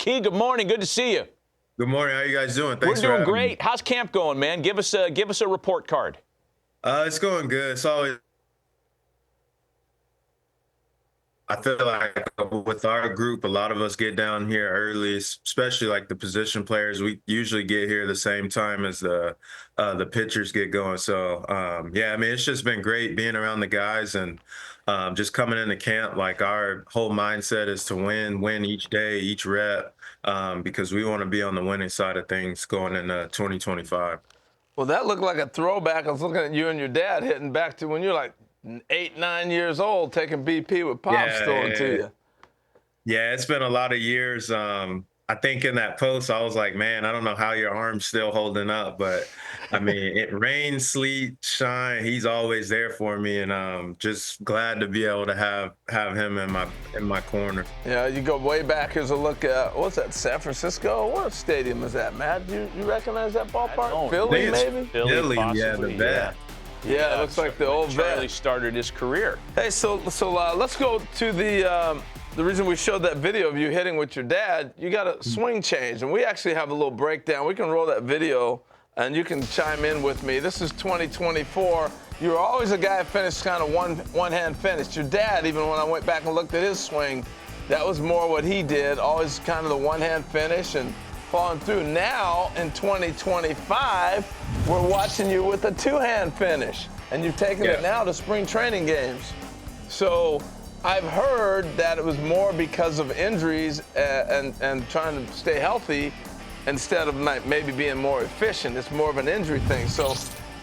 Key, good morning. Good to see you. Good morning. How you guys doing? We're Thanks for doing having me. great. How's camp going, man? Give us a report card. It's going good. It's always, I feel like with our group, a lot of us get down here early, especially like the position players. We usually get here the same time as the pitchers get going. So yeah, I mean, it's just been great being around the guys and just coming into camp. Like our whole mindset is to win each day, each rep, because we want to be on the winning side of things going into 2025. Well, that looked like a throwback. I was looking at you and your dad hitting back to when you're like 8, 9 years old, taking BP with Pops throwing to you. Yeah, it's been a lot of years. I think in that post, I was like, man, I don't know how your arm's still holding up, but I mean, it rain, sleet, shine, he's always there for me, and just glad to be able to have him in my corner. Yeah, you go way back. Here's a look at, what's that, San Francisco? What stadium is that, Matt? You recognize that ballpark? Philly, maybe? Philly, yeah, the vet. Yeah, it looks like the old vet. Charlie started his career. Hey, so let's go to the reason we showed that video of you hitting with your dad. You got a swing change, and we actually have a little breakdown. We can roll that video, and you can chime in with me. This is 2024. You were always a guy who finished kind of one-hand finish. Your dad, even when I went back and looked at his swing, that was more what he did, always kind of the one-hand finish and falling through. Now, in 2025, we're watching you with a two-hand finish, and you've taken it now to spring training games. So I've heard that it was more because of injuries and trying to stay healthy instead of maybe being more efficient. It's more of an injury thing. So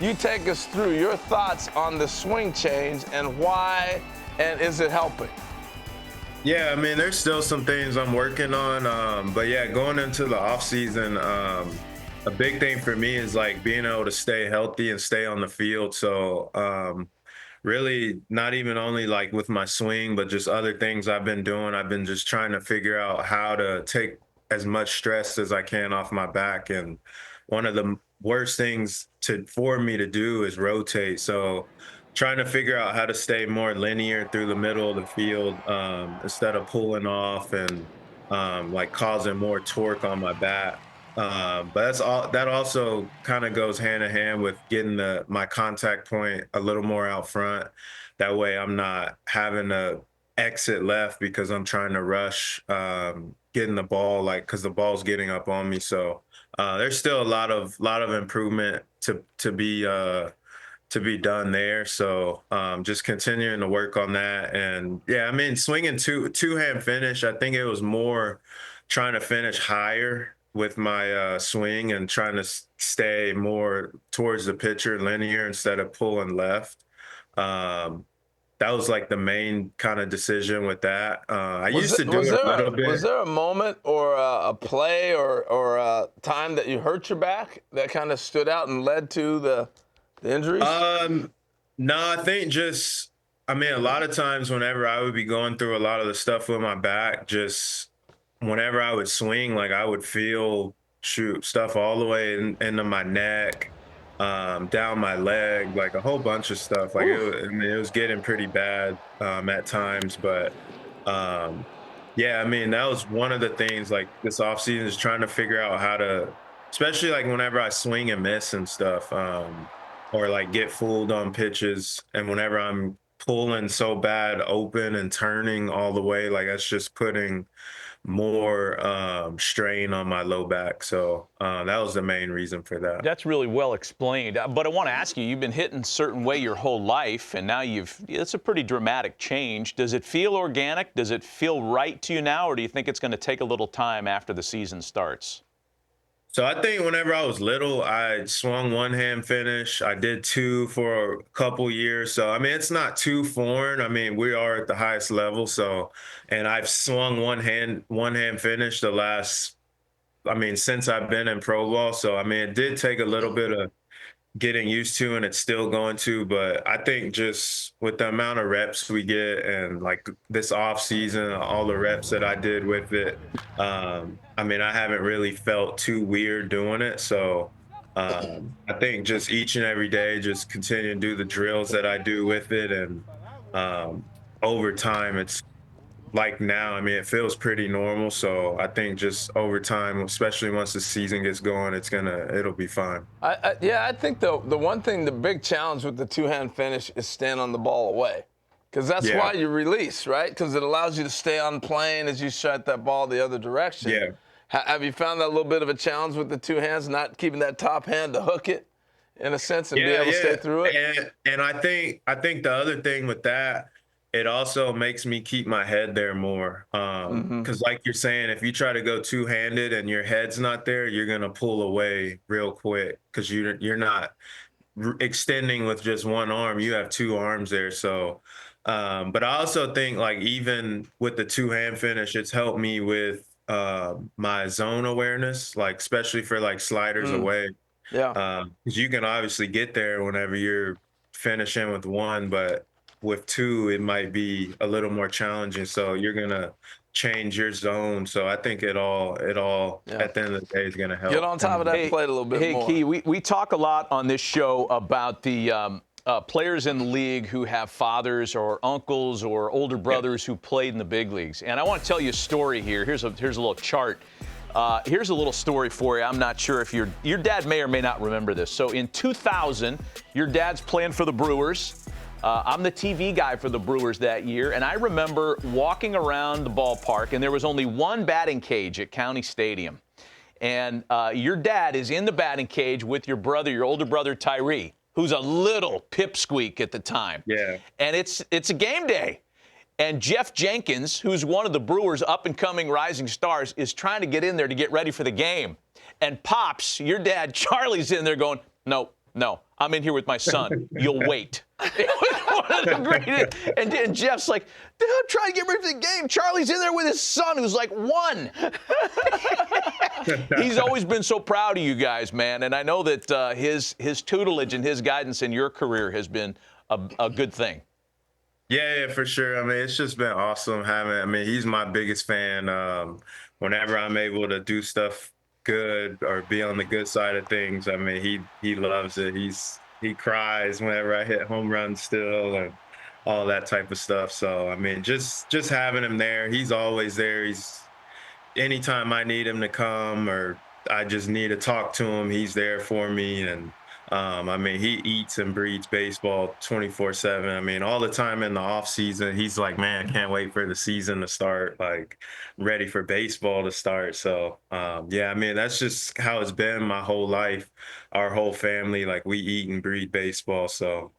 you take us through your thoughts on the swing change and why, and is it helping? Yeah, I mean, there's still some things I'm working on, but yeah, going into the off season, a big thing for me is like being able to stay healthy and stay on the field. So really not even only like with my swing, but just other things I've been doing. I've been just trying to figure out how to take as much stress as I can off my back. And one of the worst things for me to do is rotate. So trying to figure out how to stay more linear through the middle of the field instead of pulling off and like causing more torque on my bat. But that also kind of goes hand in hand with getting my contact point a little more out front. That way I'm not having to exit left because I'm trying to rush getting the ball, like, because the ball's getting up on me. So there's still a lot of improvement to be done there. So just continuing to work on that. And yeah, I mean, swinging two-hand finish, I think it was more trying to finish higher with my swing and trying to stay more towards the pitcher linear instead of pulling left. That was like the main kind of decision with that. I used to do it a little bit. Was there a moment or a play or a time that you hurt your back that kind of stood out and led to the injuries? No, I think I mean, a lot of times whenever I would be going through a lot of the stuff with my back, just whenever I would swing, like I would feel stuff all the way into my neck, down my leg, like a whole bunch of stuff. Like I mean, it was getting pretty bad at times, but yeah, I mean, that was one of the things like this offseason is trying to figure out how to, especially like whenever I swing and miss and stuff, or like get fooled on pitches, and whenever I'm pulling so bad open and turning all the way, like that's just putting more strain on my low back. So that was the main reason for that. That's really well explained. But I want to ask you, you've been hitting a certain way your whole life, and now it's a pretty dramatic change. Does it feel organic? Does it feel right to you now, or do you think it's going to take a little time after the season starts? So I think whenever I was little, I swung one-hand finish. I did two for a couple years. So, I mean, it's not too foreign. I mean, we are at the highest level. So, and I've swung one-hand finish since I've been in pro ball. So, I mean, it did take a little bit of getting used to, and it's still going to, but I think just with the amount of reps we get and like this off season, all the reps that I did with it, I mean, I haven't really felt too weird doing it. So I think just each and every day, just continue to do the drills that I do with it. And over time, it's like now, I mean, it feels pretty normal. So I think just over time, especially once the season gets going, it'll be fine. Yeah, I think the one thing, the big challenge with the two-hand finish is staying on the ball away. Because that's Yeah. why you release, right? Because it allows you to stay on plane as you shot that ball the other direction. Yeah. Have you found that a little bit of a challenge with the two hands, not keeping that top hand to hook it, in a sense, and be able to stay through it? And I think the other thing with that, it also makes me keep my head there more. Because like you're saying, if you try to go two-handed and your head's not there, you're gonna pull away real quick because you're not extending with just one arm. You have two arms there. So, but I also think like even with the two-hand finish, it's helped me with my zone awareness, like especially for like sliders away. Yeah. Because you can obviously get there whenever you're finishing with one, but with two, it might be a little more challenging. So you're gonna change your zone. So I think it all at the end of the day is gonna help. Get on top of that plate a little bit more. Hey, Key, we talk a lot on this show about the players in the league who have fathers or uncles or older brothers who played in the big leagues. And I want to tell you a story here. Here's a little chart. Here's a little story for you. I'm not sure if your dad may or may not remember this. So in 2000, your dad's playing for the Brewers. I'm the TV guy for the Brewers that year, and I remember walking around the ballpark, and there was only one batting cage at County Stadium. And your dad is in the batting cage with your brother, your older brother, Tyree, who's a little pipsqueak at the time. Yeah. And it's a game day. And Jeff Jenkins, who's one of the Brewers' up-and-coming rising stars, is trying to get in there to get ready for the game. And Pops, your dad, Charlie's in there going, no, I'm in here with my son. You'll wait. It was one of the greatest. And Jeff's like, dude, I'm trying to get ready for the game. Charlie's in there with his son, who's like 1. He's always been so proud of you guys, man. And I know that his tutelage and his guidance in your career has been a good thing. Yeah, for sure. I mean, it's just been awesome he's my biggest fan. Whenever I'm able to do stuff good or be on the good side of things, I mean, he loves it. He cries whenever I hit home runs still and all that type of stuff. So, I mean, just having him there, he's always there. Anytime I need him to come or I just need to talk to him, he's there for me. And I mean, he eats and breathes baseball 24/7. I mean, all the time in the off season, he's like, man, I can't wait for the season to start, like ready for baseball to start. So, yeah, I mean, that's just how it's been my whole life. Our whole family, like we eat and breathe baseball. So,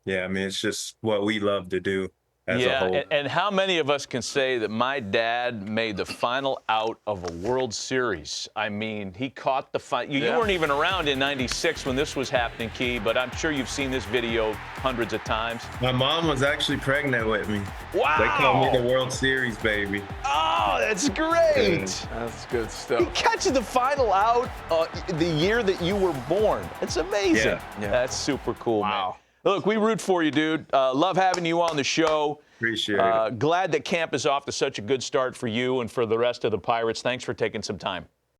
yeah, I mean, it's just what we love to do. As a whole. And how many of us can say that my dad made the final out of a World Series? I mean, he caught the final. You weren't even around in '96 when this was happening, Key, but I'm sure you've seen this video hundreds of times. My mom was actually pregnant with me. Wow. They call me the World Series baby. Oh, that's great. That's good He stuff. catches the final out the year that you were born. It's amazing. Yeah. That's super cool, Wow. man. Look, we root for you, dude. Love having you on the show. Appreciate it. Glad that camp is off to such a good start for you and for the rest of the Pirates. Thanks for taking some time.